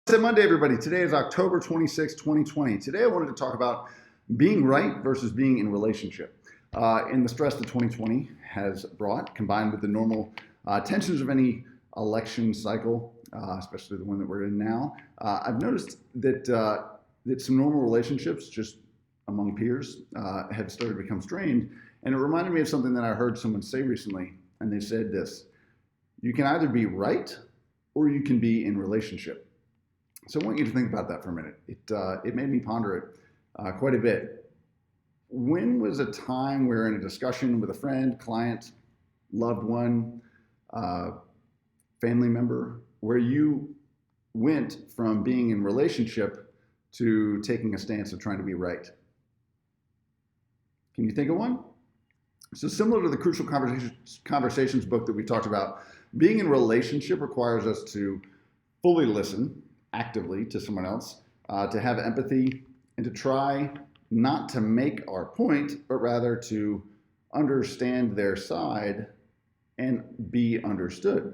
It's Monday, everybody. Today is October 26, 2020. Today I wanted to talk about being right versus being in relationship. In the stress that 2020 has brought, combined with the normal tensions of any election cycle, especially the one that we're in now, I've noticed that some normal relationships, just among peers, have started to become strained. And it reminded me of something that I heard someone say recently, and they said this: you can either be right or you can be in relationship. So I want you to think about that for a minute. It made me ponder it quite a bit. When was a time where in a discussion with a friend, client, loved one, family member, where you went from being in relationship to taking a stance of trying to be right? Can you think of one? So similar to the Crucial Conversations book that we talked about, being in relationship requires us to fully listen actively to someone else, to have empathy, and to try not to make our point, but rather to understand their side and be understood.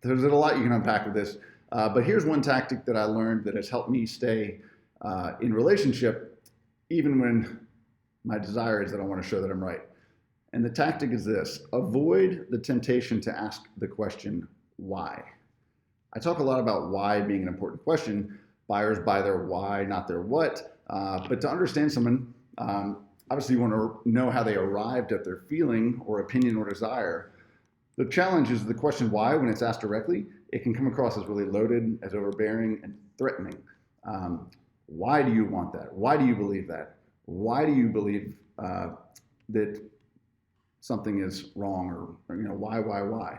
There's a lot you can unpack with this, but here's one tactic that I learned that has helped me stay in relationship, even when my desire is that I want to show that I'm right. And the tactic is this: avoid the temptation to ask the question, why? I talk a lot about why being an important question. Buyers buy their why, not their what. But to understand someone, obviously you want to know how they arrived at their feeling or opinion or desire. The challenge is the question why, when it's asked directly, it can come across as really loaded, as overbearing, and threatening. Why do you want that? Why do you believe that? Why do you believe that something is wrong, or why?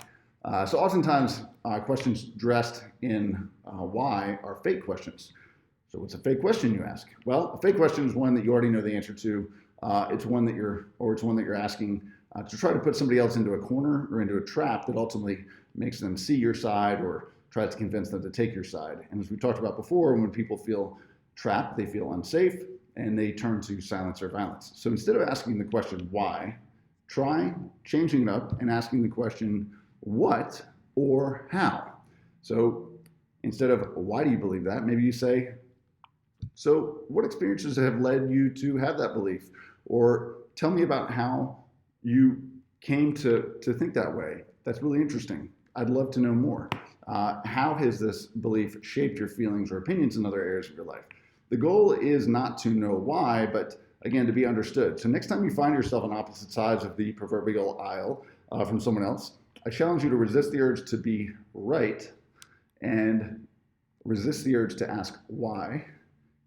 So oftentimes questions dressed in why are fake questions. So what's a fake question, you ask? Well, a fake question is one that you already know the answer to. It's one that you're asking to try to put somebody else into a corner or into a trap that ultimately makes them see your side or tries to convince them to take your side. And as we talked about before, when people feel trapped, they feel unsafe, and they turn to silence or violence. So instead of asking the question why, try changing it up and asking the question what or how. So instead of why do you believe that, maybe you say, so what experiences have led you to have that belief? Or tell me about how you came to think that way. That's really interesting. I'd love to know more. How has this belief shaped your feelings or opinions in other areas of your life? The goal is not to know why, but again, to be understood. So next time you find yourself on opposite sides of the proverbial aisle from someone else, I challenge you to resist the urge to be right and resist the urge to ask why,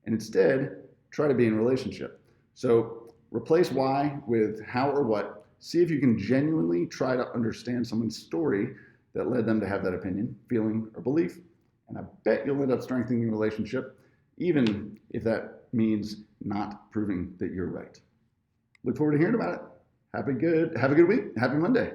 and instead try to be in relationship. So replace why with how or what. See if you can genuinely try to understand someone's story that led them to have that opinion, feeling, or belief. And I bet you'll end up strengthening your relationship, even if that means not proving that you're right. Look forward to hearing about it. Have a good week. Happy Monday.